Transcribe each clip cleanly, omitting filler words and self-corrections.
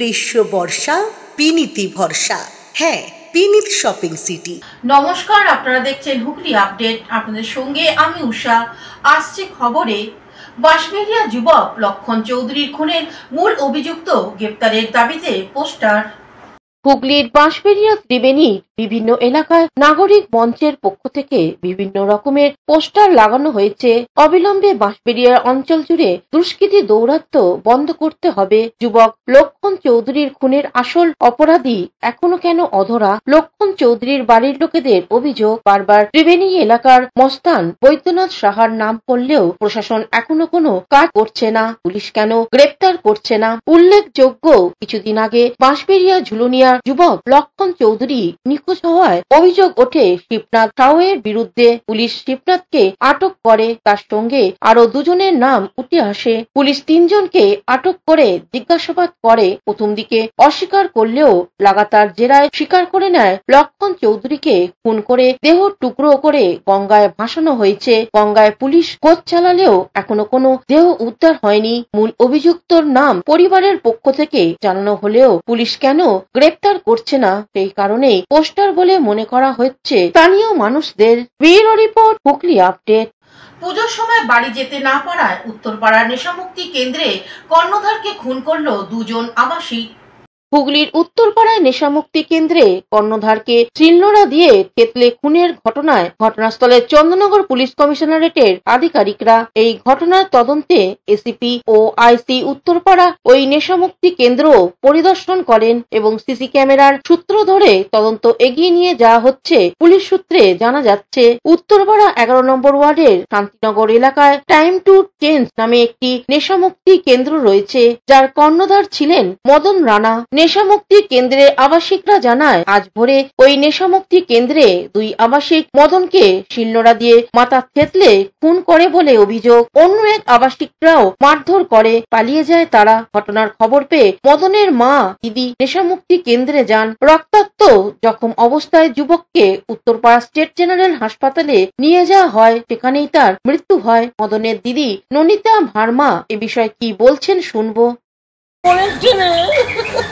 গ্রীষ্ম বর্ষা বিনীতি ভরসা। হ্যাঁ, বিনীত শপিং সিটি। নমস্কার, আপনারা দেখছেন হুগলি আপডেট। আপনাদের সঙ্গে আমি উষা। আসছে খবরে, বাঁশবেড়িয়া যুবক লক্ষণ চৌধুরীর খুনের মূল অভিযুক্ত গ্রেপ্তারের দাবিতে পোস্টার। হুগলির বাঁশবেড়িয়া ত্রিবেণী বিভিন্ন এলাকায় নাগরিক মঞ্চের পক্ষ থেকে বিভিন্ন রকমের পোস্টার লাগানো হয়েছে। অবিলম্বে বাঁশবেড়িয়া অঞ্চল জুড়ে দুষ্কৃতী দৌরাত্ম্য বন্ধ করতে হবে। যুবক লক্ষণ চৌধুরীর খুনের আসল অপরাধী এখনো কেন অধরা? লক্ষণ চৌধুরীর বাড়ির লোকেদের অভিযোগ, বারবার ত্রিবেণী এলাকার মস্তান বৈদ্যনাথ সাহার নাম করলেও প্রশাসন এখনো কোনো কাজ করছে না। পুলিশ কেন গ্রেপ্তার করছে না? উল্লেখযোগ্য, কিছুদিন আগে বাঁশবেড়িয়া ঝুলুনিয়া যুবক লক্ষণ চৌধুরী নিখোঁজ হওয়ায় অভিযোগ ওঠে শিবনাথ সাউয়ের বিরুদ্ধে। পুলিশ শিবনাথকে আটক করে, তার সঙ্গে আরো দুজনের নাম উঠে আসে। পুলিশ 3 জনকে আটক করে জিজ্ঞাসাবাদ করে। প্রথম দিকে অস্বীকার করলেও লাগাতার জেরায় স্বীকার করে নেয় লক্ষণ চৌধুরীকে খুন করে দেহ টুকরো করে গঙ্গায় ভাসানো হয়েছে। গঙ্গায় পুলিশ খোঁজ চালালেও এখনো কোনো দেহ উদ্ধার হয়নি। মূল অভিযুক্তর নাম পরিবারের পক্ষ থেকে জানানো হলেও পুলিশ কেন গ্রেপ্তার করছে না, সেই কারণে পোস্টার বলে মনে করা হচ্ছে স্থানীয় মানুষদের। Bureau report, Hooghly update. পুজোর সময় বাড়ি যেতে না পারায় উত্তরপাড়া নেশামুক্তি কেন্দ্রে কর্ণধারকে খুন করল 2 জন আবাসিক। হুগলির উত্তরপাড়ায় নেশামুক্তি কেন্দ্রে কর্ণধারকে শিলনোড়া দিয়ে থেতলে খুনের ঘটনায় ঘটনাস্থলে চন্দননগর পুলিশ কমিশনারেটের আধিকারিকরা। এই ঘটনার তদন্তে এসিপি ও আইসি উত্তরপাড়া ওই নেশামুক্তি কেন্দ্র পরিদর্শন করেন এবং সিসি ক্যামেরার সূত্র ধরে তদন্ত এগিয়ে নিয়ে যাওয়া হচ্ছে। পুলিশ সূত্রে জানা যাচ্ছে, উত্তরপাড়া 11 নম্বর ওয়ার্ডের শান্তিনগর এলাকায় টাইম টু চেঞ্জ নামে একটি নেশামুক্তি কেন্দ্র রয়েছে, যার কর্ণধার ছিলেন মদন রানা। নেশামুক্তি কেন্দ্রে আবাসিকরা জানায়, আজ ভোরে ওই নেশামুক্তি কেন্দ্রে 2 আবাসিক মদনকে শিলনোড়া দিয়ে মাথা থেতলে খুন করে বলে অভিযোগ। অন্য এক আবাসিকরাও মারধর করে পালিয়ে যায় তারা। ঘটনার খবর পেয়ে মদনের মা দিদি নেশামুক্তি কেন্দ্রে যান। রক্তাক্ত জখম অবস্থায় যুবককে উত্তরপাড়া স্টেট জেনারেল হাসপাতালে নিয়ে যাওয়া হয়, সেখানেই তার মৃত্যু হয়। মদনের দিদি ননিতা ভার্মা এ বিষয়ে কি বলছেন শুনবো।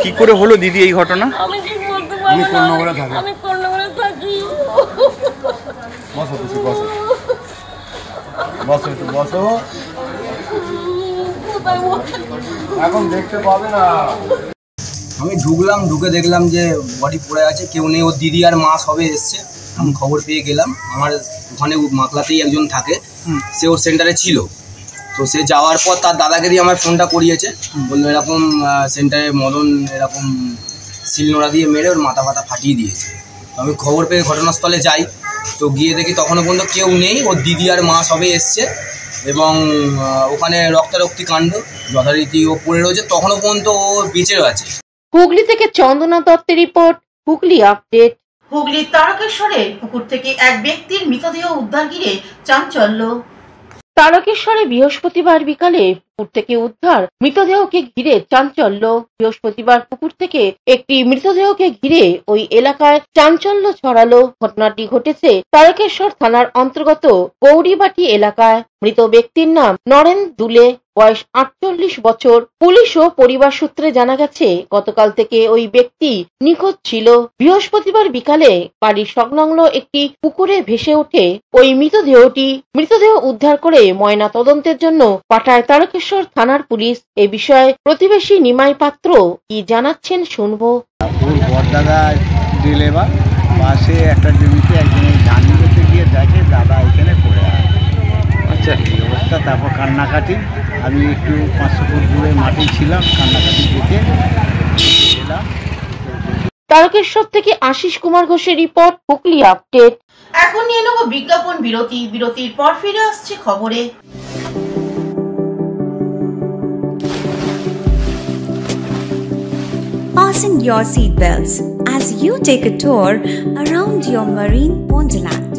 কি করে হলো দিদি এই ঘটনা? আমি ঠিক বলতে পারি না। আমি কর্ণগরে থাকি। বসো এখন দেখতে পাবে না। আমি ঢুকে দেখলাম যে বডি পড়ে আছে, কেউ নেই। ওর দিদি আর মা সবে এসছে। আমি খবর পেয়ে গেলাম। আমার ওখানে মাকলাতেই একজন থাকে, সে ওর সেন্টারে ছিল। তো সে যাওয়ার পর তার দাদাকে দিয়ে আমার ফোনটা করিয়েছে, বললো এরকম সেন্টারে মদন এরকম শিলনোড়া দিয়ে মেরে ওর মাথা ফাটিয়ে দিয়েছে। তো আমি খবর পেয়ে ঘটনাস্থলে যাই, তো গিয়ে দেখি তখনও পর্যন্ত কেউ নেই। ওর দিদি আর মা সবে এসছে এবং ওখানে রক্তারক্তি কাণ্ড যথারীতি ও পড়ে রয়েছে, তখনও পর্যন্ত ও বেঁচেও আছে। হুগলি থেকে চন্দনা দত্তের রিপোর্ট, হুগলি আপডেট। হুগলির তারকেশ্বরে পুকুর থেকে এক ব্যক্তির মৃতদেহ উদ্ধার ঘিরে চাঞ্চল্য। তারকেশ্বরে বৃহস্পতিবার বিকালে পুকুর থেকে উদ্ধার মৃতদেহকে ঘিরে চাঞ্চল্য। বৃহস্পতিবার পুকুর থেকে একটি মৃতদেহকে ঘিরে ওই এলাকায় চাঞ্চল্য ছড়ালো। ঘটনাটি ঘটেছে তারকেশ্বর থানার অন্তর্গত গৌরীবাটি এলাকায়। মৃত ব্যক্তির নাম নরেন দুলে, বয়স 48 বছর। পুলিশ ও পরিবার সূত্রে জানা গেছে, গতকাল থেকে ওই ব্যক্তি নিখোঁজ ছিল। বৃহস্পতিবার বিকালে বাড়ির সংলগ্ন একটি পুকুরে ভেসে ওঠে ওই মৃতদেহ উদ্ধার করে ময়না তদন্তের জন্য পাঠায় তারকেশ্বর থানার পুলিশ। এ বিষয়ে প্রতিবেশী নিমাই পাত্র কি জানাচ্ছেন শুনবো। বড়দাদা ডিলেভার পাশে একটা জমিতে একজনের ধান নিতে গিয়ে দেখে দাদা এখানে পড়ে আছে। আচ্ছা, এই অবস্থা। তারপর কান্নাকাটি, আমি একটু 500 ফুট দূরে মাঠে ছিলাম, কান্নাকাটি দেখে এলাম। তারকেশ্বর থেকে আশিস কুমার ঘোষের রিপোর্ট, হুগলি আপডেট। এখন নিয়ে নেব বিজ্ঞাপন বিরতি। বিরতির পর ফিরে আসছে খবরে। Fasten your seatbelts as you take a tour around your marine wonderland.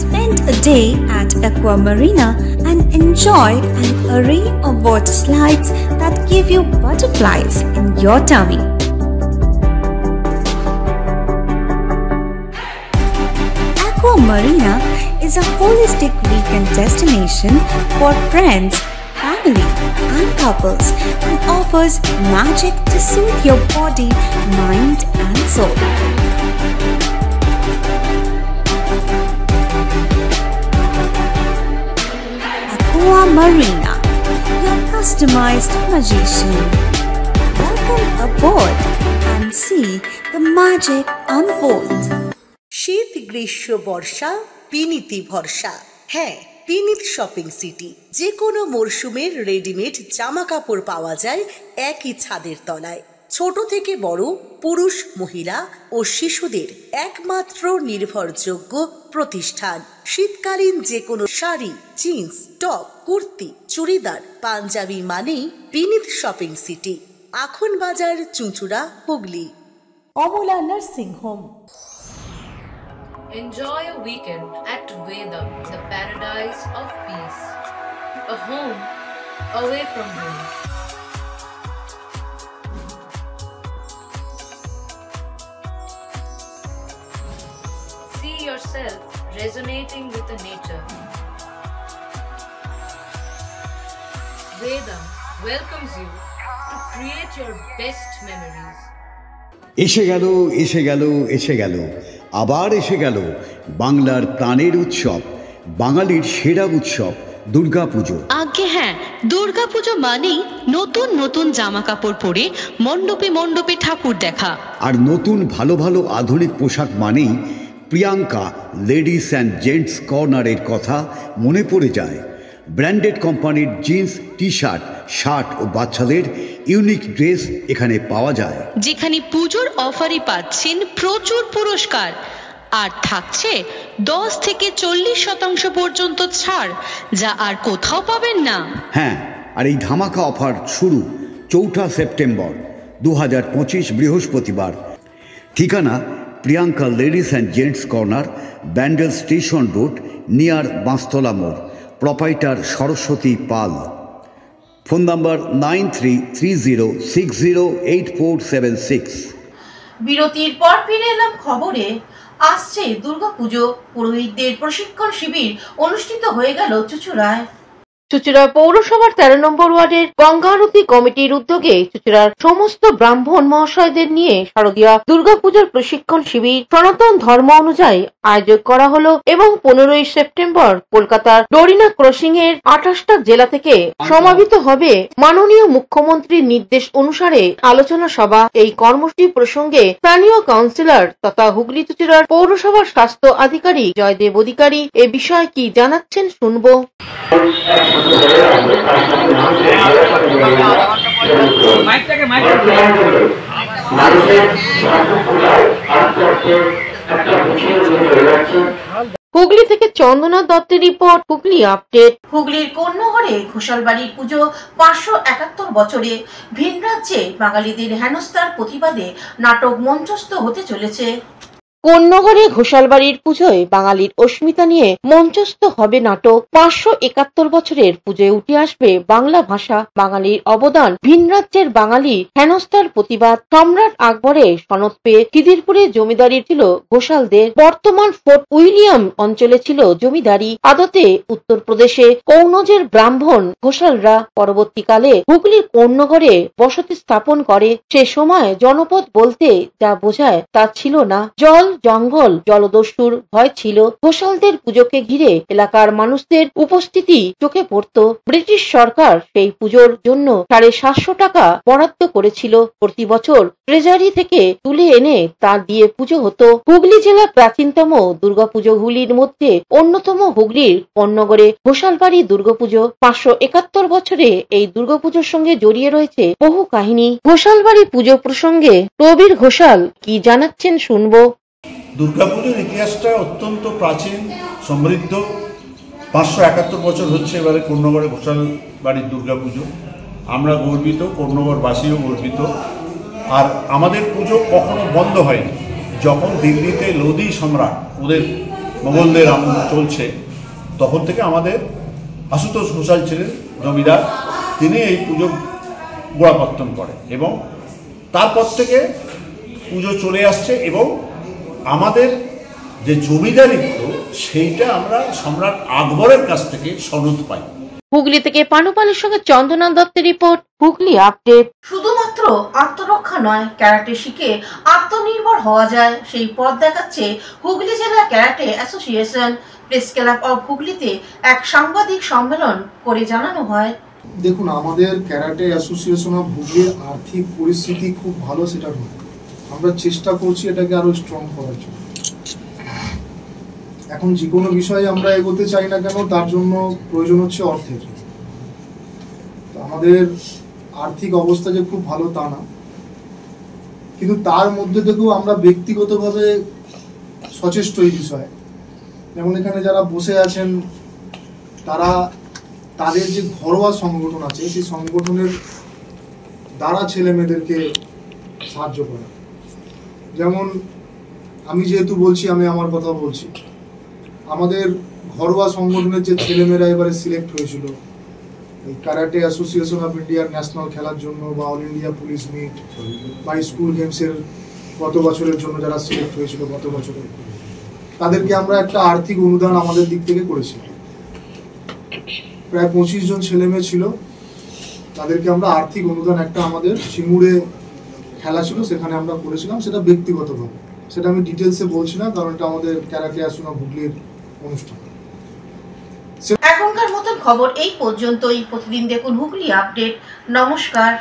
Spend a day at Aqua Marina and enjoy an array of water slides that give you butterflies in your tummy. Aqua Marina is a holistic weekend destination for friends, family, and couples and offers magic to soothe your body, mind, and soul. Aqua Marina, your customized magician. Welcome aboard and see the magic unfold. শীত গ্রীষ্ম বর্ষা পিনিতি ভরসা। হ্যাঁ, পিনিত shopping city. যে কোনো মরশুমের readymade জামা কাপড় পাওয়া যায় একই ছাদের তলায়। ছোট থেকে বড়, পুরুষ, মহিলা ও শিশুদের একমাত্র নির্ভরযোগ্য প্রতিষ্ঠান। শীতকালীন যে কোনো শাড়ি, জিন্স, টপ, কুর্তি, চুড়িদার, পাঞ্জাবি মানেই পিনিত শপিং সিটি। আখন বাজার, চুঁচুড়া, Hooghly. Amala nursing home. Enjoy a weekend at Vedam, the paradise of peace. A home away from home. See yourself resonating with the nature. Vedam welcomes you to create your best memories. এসে গেল এসে গেল এসে গেল আবার এসে গেল বাংলার প্রাণের উৎসব, বাঙালির সেরা উৎসব দুর্গাপুজো। আগে হ্যাঁ, দুর্গাপুজো মানেই নতুন নতুন জামা কাপড় পরে মণ্ডপে মণ্ডপে ঠাকুর দেখা। আর নতুন ভালো ভালো আধুনিক পোশাক মানেই প্রিয়াঙ্কা লেডিস অ্যান্ড জেন্টস কর্নারের কথা মনে পড়ে যায়। ব্র্যান্ডেড কোম্পানির জিন্স, টি শার্ট, শার্ট ও বাচ্চাদের ইউনিক ড্রেস এখানে পাওয়া যায়। যেখানে পুজোর অফারই পাচ্ছেন প্রচুর পুরস্কার, আর থাকছে 10 থেকে 40% পর্যন্ত ছাড়, যা আর কোথাও পাবেন না। হ্যাঁ, আর এই ধামাকা অফার শুরু 4 সেপ্টেম্বর 2025 বৃহস্পতিবার। ঠিকানা Priyanka ladies and gents corner, Bandel station road, near Banshtala মোড়। Proprietor Saraswati Pal. Phone number 9330608476। বিরতির পর ফিরে এলাম খবরে। আসছে দুর্গাপুজো, পুরোহিতদের প্রশিক্ষণ শিবির অনুষ্ঠিত হয়ে গেল চুঁচুড়ায়। চুঁচুড়া পৌরসভার 13 নম্বর ওয়ার্ডের গঙ্গা আরতি কমিটির উদ্যোগে চুঁচুড়ার সমস্ত ব্রাহ্মণ মহাশয়দের নিয়ে শারদীয়া দুর্গাপুজোর প্রশিক্ষণ শিবির সনাতন ধর্ম অনুযায়ী আয়োজন করা হলো এবং 15 সেপ্টেম্বর কলকাতার ডোরিনা ক্রসিং এর 28টা জেলা থেকে সমাবেত হবে। মাননীয় মুখ্যমন্ত্রীর নির্দেশ অনুসারে আলোচনা সভা। এই কর্মসূচি প্রসঙ্গে স্থানীয় কাউন্সিলর তথা হুগলি চুঁচুড়ার পৌরসভার স্বাস্থ্য আধিকারিক জয়দেব অধিকারী এ বিষয়ে কি জানাচ্ছেন শুনবো। হুগলি থেকে চন্দনা দত্তের রিপোর্ট, হুগলি আপডেট। হুগলির কন্যাগড়ে ঘোষালবাড়ির পুজো 571 বছরে ভিন রাজ্যে বাঙালিদের হেনস্থার প্রতিবাদে নাটক মঞ্চস্থ হতে চলেছে। কন্যাগড়ে ঘোষালবাড়ির পুজোয় বাঙালির অস্মিতা নিয়ে মঞ্চস্থ হবে নাটক। 571 বছরের পুজোয় উঠে আসবে বাংলা ভাষা, বাঙালির অবদান, ভিন রাজ্যের বাঙালি হেনস্থার প্রতিবাদ। সম্রাট আকবরের সনদ পেয়ে খিদিরপুরে জমিদারি ছিল ঘোষালদের। বর্তমান ফোর্ট উইলিয়াম অঞ্চলে ছিল জমিদারি। আদতে উত্তরপ্রদেশে কৌনজের ব্রাহ্মণ ঘোষালরা পরবর্তীকালে হুগলির কন্যাগড়ে বসতি স্থাপন করে। সে সময় জনপদ বলতে যা বোঝায় তা ছিল না। জল, জঙ্গল, জলদস্যুর ভয় ছিল। ঘোষালদের পুজোকে ঘিরে এলাকার মানুষদের উপস্থিতি চোখে পড়ত। ব্রিটিশ সরকার সেই পুজোর জন্য 750 টাকা বরাদ্দ করেছিল। প্রতি বছর ট্রেজারি থেকে তুলে এনে তা দিয়ে পুজো হতো। হুগলি জেলা প্রাচীনতম দুর্গাপুজোগুলির মধ্যে অন্যতম হুগলির কন্যাগড়ে ঘোষালবাড়ি দুর্গাপুজো। 571 বছরে এই দুর্গাপুজোর সঙ্গে জড়িয়ে রয়েছে বহু কাহিনী। ঘোষালবাড়ি পুজো প্রসঙ্গে প্রবীর ঘোষাল কি জানাচ্ছেন শুনবো। দুর্গাপুজোর ইতিহাসটা অত্যন্ত প্রাচীন, সমৃদ্ধ। 571 বছর হচ্ছে এবারে কন্যাগড়ে ঘোষালবাড়ির দুর্গাপুজো। আমরা গর্বিত, কন্যাগড়বাসীও গর্বিত। আর আমাদের পুজো কখনো বন্ধ হয়নি। যখন দিল্লিতে লোদি সম্রাট, ওদের মোগলদের আমল চলছে, তখন থেকে আমাদের আশুতোষ ঘোষাল ছিলেন জমিদার, তিনি এই পুজো গোড়াপত্তন করেন এবং তারপর থেকে পুজো চলে আসছে। এবং আমাদের যে জমিদারিত্ব সেইটা আমরা সম্রাট আকবরের কাছ থেকে সনদ পাই। হুগলি থেকে পানুপালের সঙ্গে চন্দনা দত্তের রিপোর্ট, হুগলি আপডেট। শুধুমাত্র আত্মরক্ষা নয়, ক্যারাটে শিখে আত্মনির্ভর হওয়া যায় সেই পথ দেখাচ্ছে হুগলি জেলা karate association. Press club of হুগলিতে এক সাংবাদিক সম্মেলন করে জানানো হয়, দেখুন, আমাদের ক্যারাটে অ্যাসোসিয়েশন অফ হুগলির আর্থিক পরিস্থিতি খুব ভালো সেটা নয়, আমরা চেষ্টা করছি এটাকে আরো স্ট্রং করার জন্য। এখন যে কোনো বিষয়ে আমরা এগোতে চাই না কেন, তার জন্য প্রয়োজন হচ্ছে অর্থের। আমাদের আর্থিক অবস্থা যে খুব ভালো তা না, কিন্তু তার মধ্যে থেকেও আমরা ব্যক্তিগতভাবে সচেষ্ট এই বিষয়ে। যেমন এখানে যারা বসে আছেন তারা তাদের যে ঘরোয়া সংগঠন আছে সেই সংগঠনের দ্বারা ছেলে মেয়েদেরকে সাহায্য করা। যেমন আমি যেহেতু বলছি, আমি আমার কথা বলছি, আমাদের ঘরোয়া সংগঠনের যে ছেলেমেয়েরা এবারে সিলেক্ট হয়েছিল এই ক্যারাটে অ্যাসোসিয়েশন অফ ইন্ডিয়ার ন্যাশনাল খেলার জন্য বা অল ইন্ডিয়া পুলিশ মিট বা স্কুল গেমসের গত বছরের জন্য যারা সিলেক্ট হয়েছিল গত বছরে, তাদেরকে আমরা একটা আর্থিক অনুদান আমাদের দিক থেকে করেছিলাম। প্রায় 25 জন ছেলে মেয়ে ছিল, তাদেরকে আমরা আর্থিক অনুদান একটা আমাদের সিঙ্গুরে খেলা ছিল সেখানে আমরা করেছিলাম, সেটা ব্যক্তিগতভাবে। সেটা আমি ডিটেলসে বলছি না, কারণ এটা আমাদের ক্যারাটে অ্যাসোসিয়েশন অফ হুগলির অনুষ্ঠান। এখনকার মতন খবর এই পর্যন্তই। প্রতিদিন দেখুন হুগলি আপডেট। নমস্কার।